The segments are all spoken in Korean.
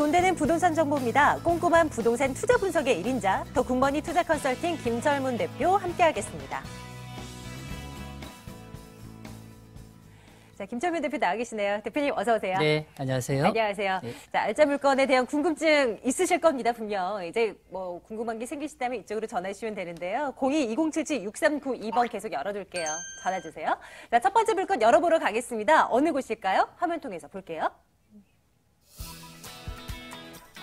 돈되는 부동산 정보입니다. 꼼꼼한 부동산 투자 분석의 1인자, 더 굿머니 투자 컨설팅 김철문 대표 함께하겠습니다. 자, 김철문 대표 나와 계시네요. 대표님 어서 오세요. 네, 안녕하세요. 안녕하세요. 네. 자, 알짜 물건에 대한 궁금증 있으실 겁니다, 분명. 이제 뭐 궁금한 게 생기시다면 이쪽으로 전화해 주시면 되는데요. 02-2077-6392번 계속 열어둘게요. 전화 주세요. 자, 첫 번째 물건 열어보러 가겠습니다. 어느 곳일까요? 화면 통해서 볼게요.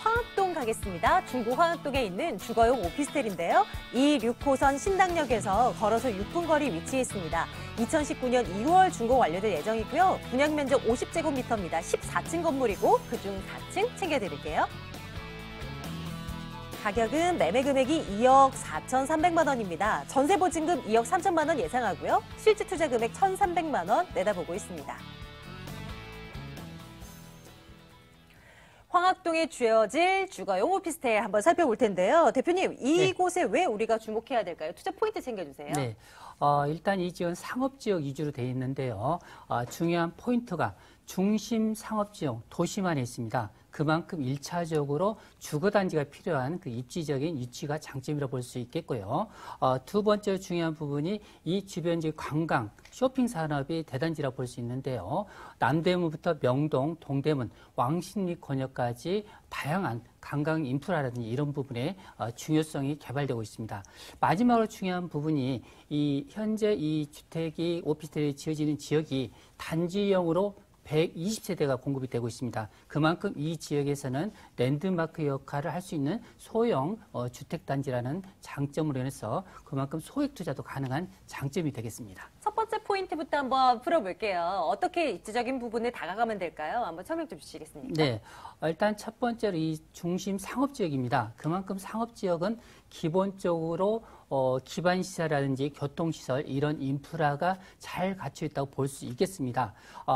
화학동 가겠습니다. 중구 화학동에 있는 주거용 오피스텔인데요. 6호선 신당역에서 걸어서 6분 거리 위치해 있습니다. 2019년 2월 준공 완료될 예정이고요. 분양 면적 50제곱미터입니다. 14층 건물이고 그중 4층 챙겨드릴게요. 가격은 매매 금액이 2억 4,300만 원입니다. 전세 보증금 2억 3천만 원 예상하고요. 실제 투자 금액 1,300만 원 내다보고 있습니다. 황학동에 주어질 주거용 오피스텔 한번 살펴볼 텐데요. 대표님, 이곳에 왜 우리가 주목해야 될까요? 투자 포인트 챙겨주세요. 네. 일단 이 지역은 상업지역 위주로 되어 있는데요. 중요한 포인트가 중심 상업지역 도심안에 있습니다. 그만큼 1차적으로 주거단지가 필요한 그 입지적인 위치가 장점이라고 볼 수 있겠고요. 두 번째 중요한 부분이 이 주변 지역 관광, 쇼핑 산업이 대단지라고 볼 수 있는데요. 남대문부터 명동, 동대문, 왕십리 권역까지 다양한 관광 인프라라든지 이런 부분에 중요성이 개발되고 있습니다. 마지막으로 중요한 부분이 현재 이 주택이 오피스텔이 지어지는 지역이 단지형으로 120세대가 공급이 되고 있습니다. 그만큼 이 지역에서는 랜드마크 역할을 할 수 있는 소형 주택단지라는 장점으로 인해서 그만큼 소액 투자도 가능한 장점이 되겠습니다. 첫 번째 포인트부터 한번 풀어볼게요. 어떻게 입지적인 부분에 다가가면 될까요? 한번 설명 좀 주시겠습니까? 네, 일단 첫 번째로 이 중심 상업지역입니다. 그만큼 상업지역은 기본적으로 기반시설이라든지 교통시설 이런 인프라가 잘 갖춰 있다고 볼 수 있겠습니다.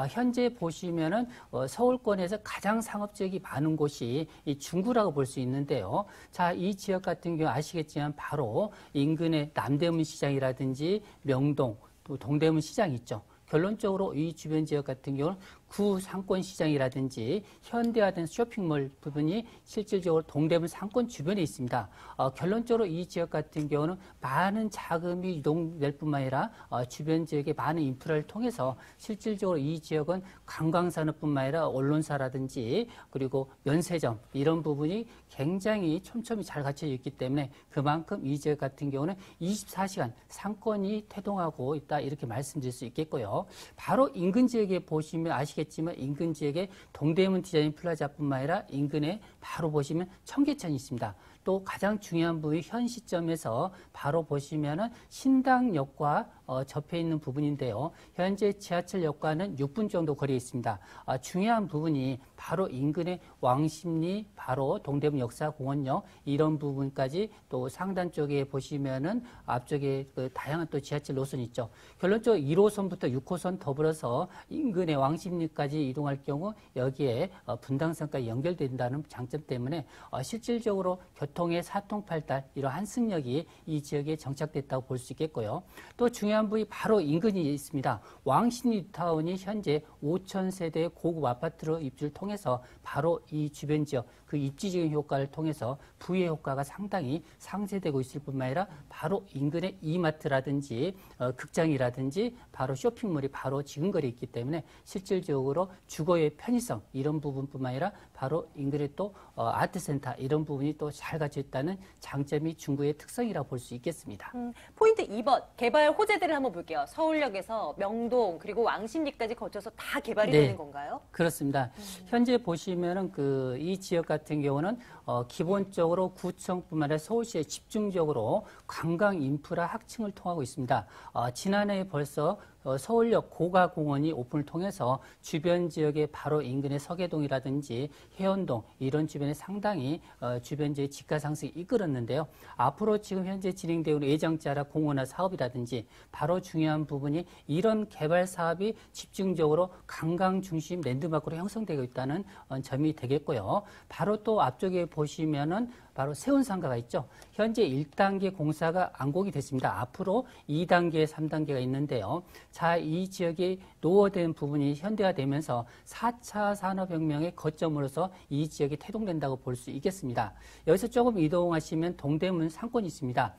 현재 보시면은 서울권에서 가장 상업지역이 많은 곳이 이 중구라고 볼 수 있는데요. 자, 이 지역 같은 경우 아시겠지만 바로 인근의 남대문 시장이라든지 명동 또 동대문 시장이 있죠. 결론적으로 이 주변 지역 같은 경우는 구상권 시장이라든지 현대화된 쇼핑몰 부분이 실질적으로 동대문 상권 주변에 있습니다. 결론적으로 이 지역 같은 경우는 많은 자금이 유동될 뿐만 아니라 주변 지역의 많은 인프라를 통해서 실질적으로 이 지역은 관광산업뿐만 아니라 언론사라든지 그리고 면세점 이런 부분이 굉장히 촘촘히 잘 갖춰져 있기 때문에 그만큼 이 지역 같은 경우는 24시간 상권이 태동하고 있다 이렇게 말씀드릴 수 있겠고요. 바로 인근 지역에 보시면 아시겠지만 인근 지역에 동대문 디자인 플라자뿐만 아니라 인근에 바로 보시면 청계천이 있습니다. 또 가장 중요한 부분이 현 시점에서 바로 보시면은 신당역과 접해 있는 부분인데요. 현재 지하철역과는 6분 정도 거리에 있습니다. 중요한 부분이 바로 인근의 왕십리, 바로 동대문 역사공원역 이런 부분까지 또 상단 쪽에 보시면은 앞쪽에 그 다양한 또 지하철 노선이 있죠. 결론적으로 1호선부터 6호선 더불어서 인근의 왕십리까지 이동할 경우 여기에 분당선까지 연결된다는 장점 때문에 실질적으로 교통의 사통팔달 이러한 승력이 이 지역에 정착됐다고 볼 수 있겠고요. 또 중요한 부분이 바로 인근이 있습니다. 왕십리 타운이 현재 5,000세대의 고급 아파트로 입주를 통해서 바로 이 주변 지역 그 입지적인 효과를 통해서 부의 효과가 상당히 상쇄되고 있을 뿐만 아니라 바로 인근의 이마트라든지 극장이라든지 바로 쇼핑몰이 바로 지근거리에 있기 때문에 실질적으로 주거의 편의성 이런 부분뿐만 아니라 바로 인근의 또 아트센터 이런 부분이 또 잘 갖춰 있다는 장점이 중구의 특성이라고 볼 수 있겠습니다. 포인트 2번, 개발 호재들을 한번 볼게요. 서울역에서 명동 그리고 왕십리까지 거쳐서 다 개발이 되는 건가요? 그렇습니다. 현재 보시면은 이 지역 같은 경우는 기본적으로 구청뿐만 아니라 서울시에 집중적으로 관광 인프라 확충을 통하고 있습니다. 지난해 벌써 서울역 고가공원이 오픈을 통해서 주변 지역의 바로 인근의 서계동이라든지 해운동 이런 주변에 상당히 주변 지역 집가 상승이 이끌었는데요. 앞으로 지금 현재 진행되고 있는 예정자라 공원화 사업이라든지 바로 중요한 부분이 이런 개발 사업이 집중적으로 관광 중심 랜드마크로 형성되고 있다는 점이 되겠고요. 바로 또 앞쪽에 보시면은 바로 세운상가가 있죠. 현재 1단계 공사가 완공이 됐습니다. 앞으로 2단계, 3단계가 있는데요. 자, 이 지역이 노후된 부분이 현대화되면서 4차 산업혁명의 거점으로서 이 지역이 태동된다고 볼 수 있겠습니다. 여기서 조금 이동하시면 동대문 상권이 있습니다.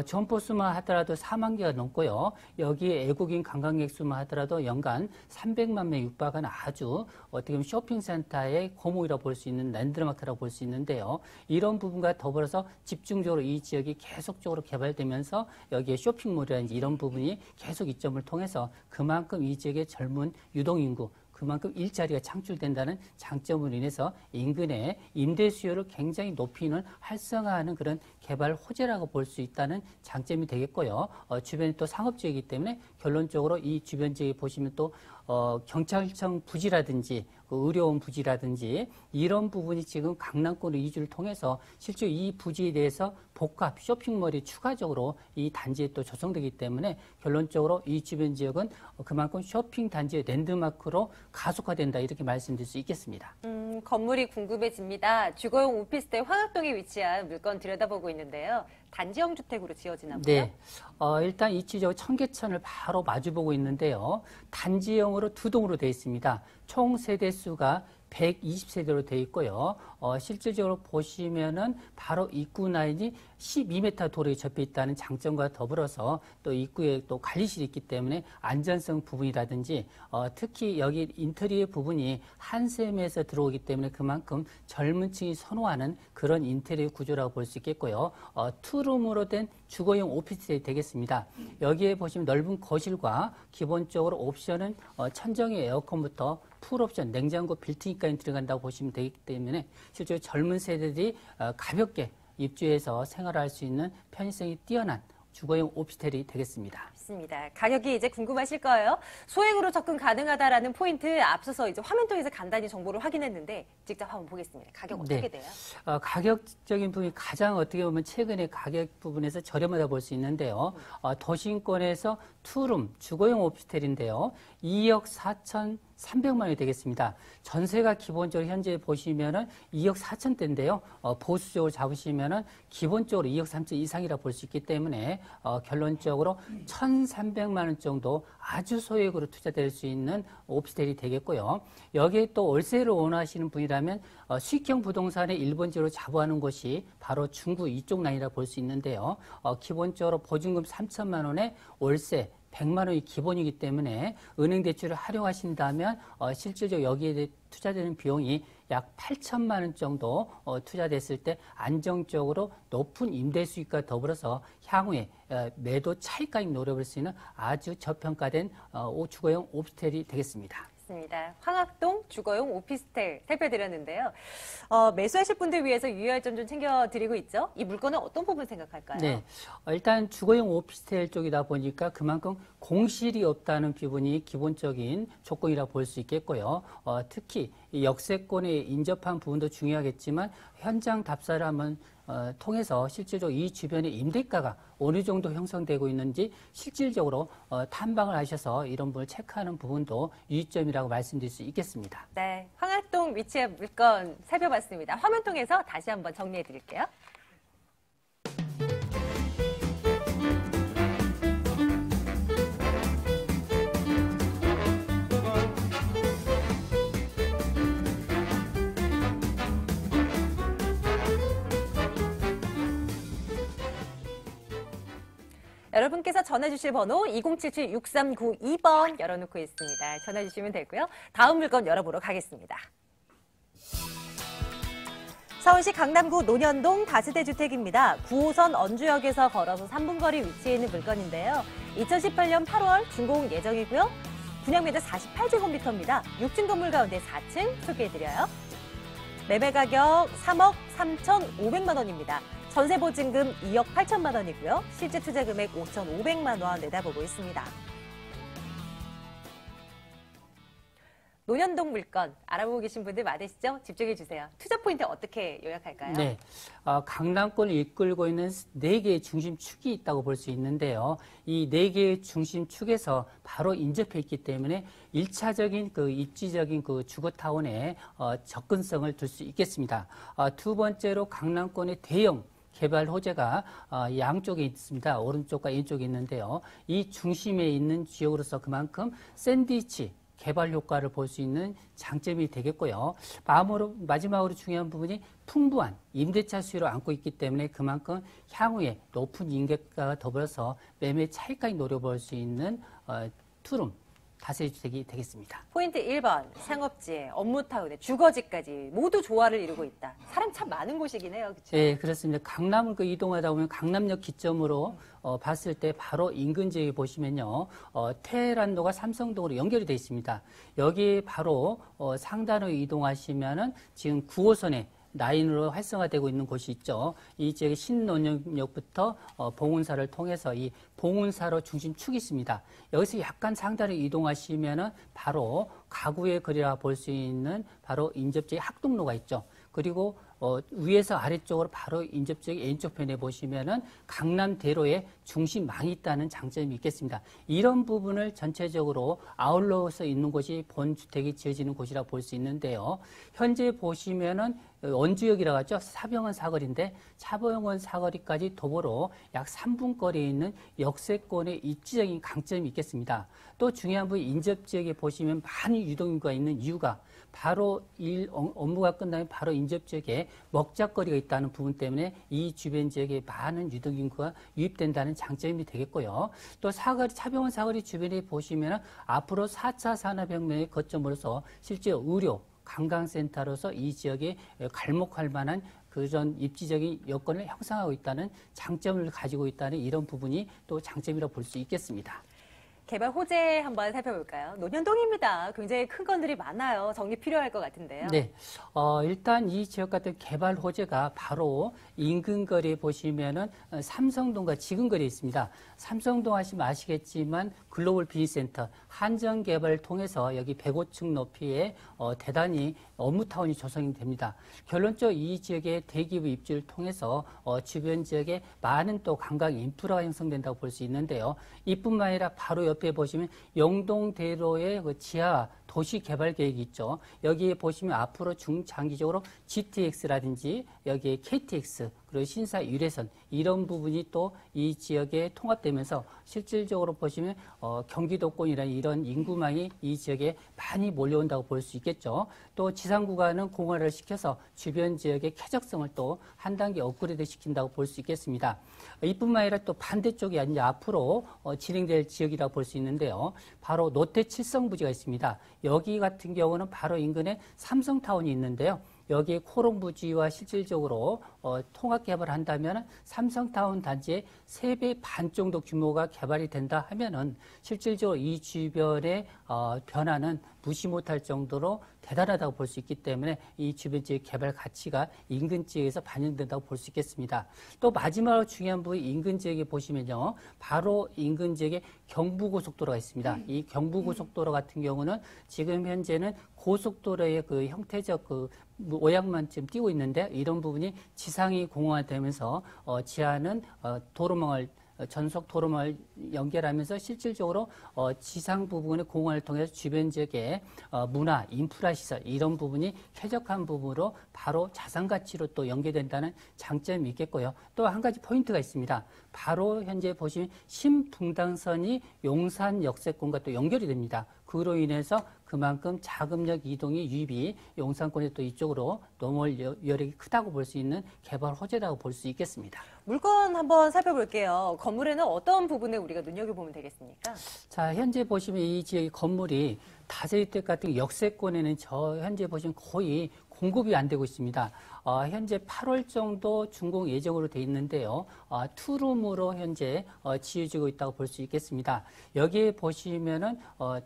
점포 수만 하더라도 4만 개가 넘고요. 여기에 외국인 관광객 수만 하더라도 연간 300만 명 육박하는 아주 어떻게 보면 쇼핑센터의 고목이라고 볼 수 있는 랜드마크라고 볼 수 있는데요. 이런 부분과 더불어서 집중적으로 이 지역이 계속적으로 개발되면서 여기에 쇼핑몰이라든지 이런 부분이 계속 이점을 통해서 그만큼 이 지역의 젊은 유동인구 그만큼 일자리가 창출된다는 장점으로 인해서 인근의 임대 수요를 굉장히 높이는 활성화하는 그런 개발 호재라고 볼 수 있다는 장점이 되겠고요. 주변이 또 상업지역이기 때문에 결론적으로 이 주변 지역에 보시면 또 경찰청 부지라든지 의료원 부지라든지 이런 부분이 지금 강남권의 이주를 통해서 실제 이 부지에 대해서 복합 쇼핑몰이 추가적으로 이 단지에 또 조성되기 때문에 결론적으로 이 주변 지역은 그만큼 쇼핑 단지의 랜드마크로 가속화된다 이렇게 말씀드릴 수 있겠습니다. 건물이 궁금해집니다. 주거용 오피스텔 황학동에 위치한 물건 들여다보고 있는데요. 단지형 주택으로 지어지나 보죠? 네. 일단 이 지역 청계천을 바로 마주보고 있는데요. 단지형으로 두 동으로 되어 있습니다. 총 세대수가 120세대로 되어 있고요. 실질적으로 보시면은 바로 입구 라인이 12m 도로에 접해 있다는 장점과 더불어서 또 입구에 또 관리실이 있기 때문에 안전성 부분이라든지 특히 여기 인테리어 부분이 한샘에서 들어오기 때문에 그만큼 젊은 층이 선호하는 그런 인테리어 구조라고 볼 수 있겠고요. 투룸으로 된 주거용 오피스텔이 되겠습니다. 여기에 보시면 넓은 거실과 기본적으로 옵션은 천정의 에어컨부터 풀옵션, 냉장고 빌트인까지 들어간다고 보시면 되기 때문에 실제로 젊은 세대들이 가볍게 입주해서 생활할 수 있는 편의성이 뛰어난 주거용 오피스텔이 되겠습니다. 맞습니다. 가격이 이제 궁금하실 거예요. 소액으로 접근 가능하다라는 포인트 앞서서 이제 화면 통해서 간단히 정보를 확인했는데 직접 한번 보겠습니다. 가격 어떻게 돼요? 가격적인 부분이 가장 어떻게 보면 최근에 가격 부분에서 저렴하다 볼 수 있는데요. 도심권에서 투룸 주거용 오피스텔인데요. 2억 4,300만 원이 되겠습니다. 전세가 기본적으로 현재 보시면은 2억 4천대인데요. 보수적으로 잡으시면은 기본적으로 2억 3천 이상이라 볼 수 있기 때문에 결론적으로 1,300만 원 정도 아주 소액으로 투자될 수 있는 오피스텔이 되겠고요. 여기에 또 월세를 원하시는 분이라면 수익형 부동산의 1번지로 자부하는 곳이 바로 중구 이쪽 라인이라 볼 수 있는데요. 기본적으로 보증금 3천만 원에 월세 100만 원이 기본이기 때문에 은행 대출을 활용하신다면 실질적으로 여기에 투자되는 비용이 약 8천만 원 정도 투자됐을 때 안정적으로 높은 임대 수익과 더불어서 향후에 매도 차익까지 노려볼 수 있는 아주 저평가된 주거용 오피스텔이 되겠습니다. 맞습니다. 황학동 주거용 오피스텔 살펴드렸는데요. 매수하실 분들 위해서 유의할 점 좀 챙겨드리고 있죠. 이 물건은 어떤 부분 생각할까요? 네, 일단 주거용 오피스텔 쪽이다 보니까 그만큼 공실이 없다는 부분이 기본적인 조건이라고 볼 수 있겠고요. 특히 이 역세권에 인접한 부분도 중요하겠지만 현장 답사를 한번 통해서 실질적으로 이 주변의 임대가가 어느 정도 형성되고 있는지 실질적으로 탐방을 하셔서 이런 부분을 체크하는 부분도 유의점이라고 말씀드릴 수 있겠습니다. 네, 황학동 위치의 물건 살펴봤습니다. 화면 통해서 다시 한번 정리해 드릴게요. 여러분께서 전화주실 번호 2077-6392번 열어놓고 있습니다. 전화주시면 되고요. 다음 물건 열어보러 가겠습니다. 서울시 강남구 논현동 다세대 주택입니다. 9호선 언주역에서 걸어서 3분 거리 위치해 있는 물건인데요. 2018년 8월 준공 예정이고요. 분양면적 48제곱미터입니다. 6층 건물 가운데 4층 소개해드려요. 매매 가격 3억 3,500만 원입니다. 전세 보증금 2억 8천만 원이고요. 실제 투자 금액 5,500만 원 내다보고 있습니다. 논현동 물건 알아보고 계신 분들 많으시죠? 집중해 주세요. 투자 포인트 어떻게 요약할까요? 네, 강남권을 이끌고 있는 4개의 중심축이 있다고 볼 수 있는데요. 이 4개의 중심축에서 바로 인접해 있기 때문에 1차적인 그 입지적인 그 주거타운에 접근성을 둘 수 있겠습니다. 두 번째로 강남권의 대형 개발 호재가 양쪽에 있습니다. 오른쪽과 왼쪽에 있는데요. 이 중심에 있는 지역으로서 그만큼 샌드위치 개발 효과를 볼 수 있는 장점이 되겠고요. 마지막으로 중요한 부분이 풍부한 임대차 수요를 안고 있기 때문에 그만큼 향후에 높은 임대가가 더불어서 매매 차익까지 노려볼 수 있는 투룸 다세주택이 되겠습니다. 포인트 1번, 상업지에, 업무타운에, 주거지까지 모두 조화를 이루고 있다. 사람 참 많은 곳이긴 해요. 그렇죠? 네, 그렇습니다. 강남을 이동하다 보면 강남역 기점으로 봤을 때 바로 인근 지역에 보시면요. 테헤란로가 삼성동으로 연결이 되어 있습니다. 여기 바로 상단으로 이동하시면은 지금 9호선에 라인으로 활성화되고 있는 곳이 있죠. 이 지역의 신논현역부터 봉은사를 통해서 이 봉은사로 중심축이 있습니다. 여기서 약간 상단으로 이동하시면은 바로 가구의 거리라 볼 수 있는 바로 인접지의 학동로가 있죠. 그리고 위에서 아래쪽으로 바로 인접지역 왼쪽 편에 보시면은 강남대로의 중심망이 있다는 장점이 있겠습니다. 이런 부분을 전체적으로 아울러서 있는 곳이 본주택이 지어지는 곳이라 볼 수 있는데요. 현재 보시면은 원주역이라고 하죠. 사병원 사거리인데 사병원 사거리까지 도보로 약 3분 거리에 있는 역세권의 입지적인 강점이 있겠습니다. 또 중요한 부분 인접지역에 보시면 많은 유동인구가 있는 이유가 바로 업무가 끝나면 바로 인접지역에 먹자거리가 있다는 부분 때문에 이 주변 지역에 많은 유동인구가 유입된다는 장점이 되겠고요. 또 차병원 사거리 주변에 보시면 앞으로 4차 산업혁명의 거점으로서 실제 의료, 관광센터로서 이 지역에 갈목할 만한 그런 입지적인 여건을 형성하고 있다는 장점을 가지고 있다는 이런 부분이 또 장점이라고 볼 수 있겠습니다. 개발 호재 한번 살펴볼까요? 논현동입니다. 굉장히 큰 건들이 많아요. 정리 필요할 것 같은데요. 네. 일단 이 지역 같은 개발 호재가 바로 인근 거리에 보시면은 삼성동과 지근거리에 있습니다. 삼성동 하시면 아시겠지만 글로벌 비즈니스센터 한정 개발을 통해서 여기 105층 높이의 대단히 업무타운이 조성이 됩니다. 결론적으로 이 지역의 대기업 입주를 통해서 주변 지역에 많은 또 관광 인프라가 형성된다고 볼 수 있는데요. 이뿐만 아니라 바로 옆에 보시면 영동대로의 그 지하 도시 개발 계획이 있죠. 여기에 보시면 앞으로 중장기적으로 GTX라든지 여기에 KTX 그리고 신사 유래선 이런 부분이 또 이 지역에 통합되면서 실질적으로 보시면 경기도권이라는 이런 인구망이 이 지역에 많이 몰려온다고 볼 수 있겠죠. 또 지상 구간은 공활을 시켜서 주변 지역의 쾌적성을 또 한 단계 업그레이드 시킨다고 볼 수 있겠습니다. 이뿐만 아니라 또 반대쪽이 이제 앞으로 진행될 지역이라고 볼 수 있는데요. 바로 노태 칠성부지가 있습니다. 여기 같은 경우는 바로 인근에 삼성타운이 있는데요. 여기에 코롱부지와 실질적으로 통합 개발한다면 삼성타운 단지의 3배 반 정도 규모가 개발이 된다 하면은 실질적으로 이 주변의 변화는 무시 못할 정도로 대단하다고 볼 수 있기 때문에 이 주변 지역 개발 가치가 인근 지역에서 반영된다고 볼 수 있겠습니다. 또 마지막으로 중요한 부분 인근 지역에 보시면요. 바로 인근 지역에 경부고속도로가 있습니다. 이 경부고속도로 같은 경우는 지금 현재는 고속도로의 그 형태적 그 모양만 지금 띄고 있는데 이런 부분이 지상이 공원화되면서 지하는 도로망을 전속 도로망을 연결하면서 실질적으로 지상 부분의 공원을 통해서 주변 지역의 문화, 인프라 시설 이런 부분이 쾌적한 부분으로 바로 자산 가치로 또 연계된다는 장점이 있겠고요. 또 한 가지 포인트가 있습니다. 바로 현재 보시면 신분당선이 용산 역세권과 또 연결이 됩니다. 그로 인해서 그만큼 자금력 이동이 유입이 용산권에 또 이쪽으로 넘어올 여력이 크다고 볼 수 있는 개발 호재라고 볼 수 있겠습니다. 물건 한번 살펴볼게요. 건물에는 어떤 부분에 우리가 눈여겨보면 되겠습니까? 자, 현재 보시면 이 지역의 건물이 다세주택 같은 역세권에는 현재 보시면 거의 공급이 안 되고 있습니다. 현재 8월 정도 준공 예정으로 돼 있는데요. 투룸으로 현재 지어지고 있다고 볼 수 있겠습니다. 여기에 보시면은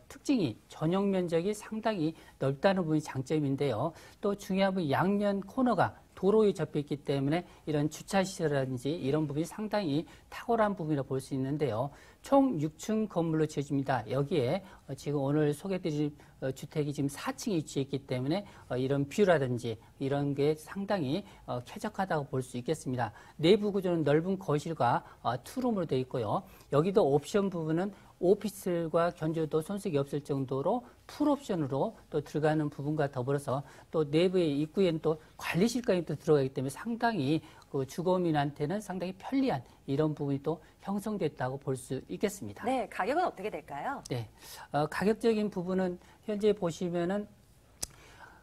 특징이 전용 면적이 상당히 넓다는 부분이 장점인데요. 또 중요한 부분 양면 코너가 도로에 접해 있기 때문에 이런 주차시설이라든지 이런 부분이 상당히 탁월한 부분이라 볼 수 있는데요. 총 6층 건물로 지어집니다. 여기에 지금 오늘 소개드릴 주택이 지금 4층에 위치해 있기 때문에 이런 뷰라든지 이런 게 상당히 쾌적하다고 볼 수 있겠습니다. 내부 구조는 넓은 거실과 투룸으로 되어 있고요. 여기도 옵션 부분은 오피스텔과 견적도 손색이 없을 정도로 풀옵션으로 또 들어가는 부분과 더불어서 또 내부의 입구에는 또 관리실까지 또 들어가기 때문에 상당히 그 주거민한테는 상당히 편리한 이런 부분이 또 형성됐다고 볼 수 있겠습니다. 네, 가격은 어떻게 될까요? 네, 가격적인 부분은 현재 보시면은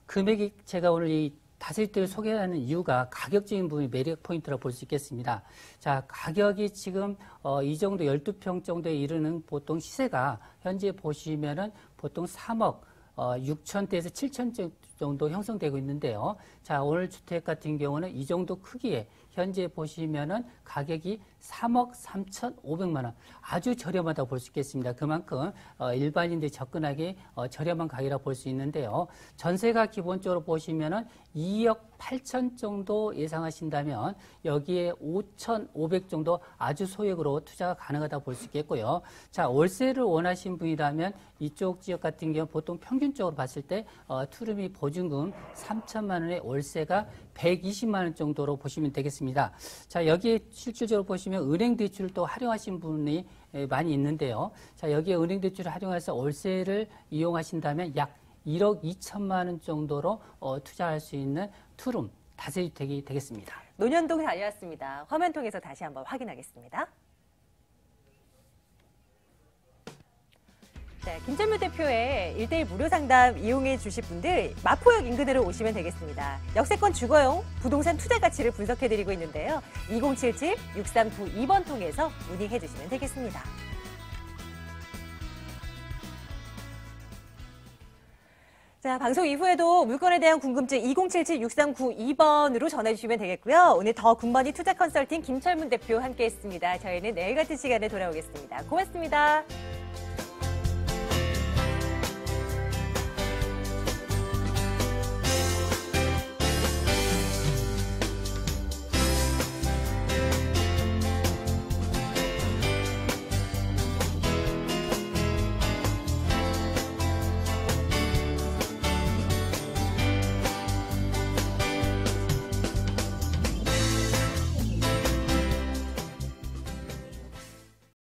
금액이 제가 오늘 이 다세대를 소개하는 이유가 가격적인 부분이 매력 포인트라고 볼 수 있겠습니다. 자, 가격이 지금 이 정도 12평 정도에 이르는 보통 시세가 현재 보시면은 보통 3억 6천대에서 7천 정도 형성되고 있는데요. 자, 오늘 주택 같은 경우는 이 정도 크기에 현재 보시면은 가격이 3억 3,500만 원. 아주 저렴하다고 볼 수 있겠습니다. 그만큼 일반인들이 접근하기 저렴한 가격이라고 볼 수 있는데요. 전세가 기본적으로 보시면은 2억 8천 정도 예상하신다면 여기에 5,500 정도 아주 소액으로 투자가 가능하다고 볼 수 있겠고요. 자, 월세를 원하신 분이라면 이쪽 지역 같은 경우 보통 평균적으로 봤을 때 투룸이 보증금 3천만 원에 월세가 120만 원 정도로 보시면 되겠습니다. 자, 여기에 실질적으로 보시면 은행 대출을 또 활용하신 분이 많이 있는데요. 자, 여기에 은행 대출을 활용해서 월세를 이용하신다면 약 1억 2천만 원 정도로 투자할 수 있는 투룸 다세주택이 되겠습니다. 논현동 다녀왔습니다. 화면 통해서 다시 한번 확인하겠습니다. 네, 김철무 대표의 1:1 무료 상담 이용해 주실 분들 마포역 인근으로 오시면 되겠습니다. 역세권 주거용 부동산 투자 가치를 분석해드리고 있는데요. 2077-6392번 통해서 문의해 주시면 되겠습니다. 자, 방송 이후에도 물건에 대한 궁금증 2077-6392번으로 전해 주시면 되겠고요. 오늘 더 굿머니 투자 컨설팅 김철문 대표 함께했습니다. 저희는 내일 같은 시간에 돌아오겠습니다. 고맙습니다.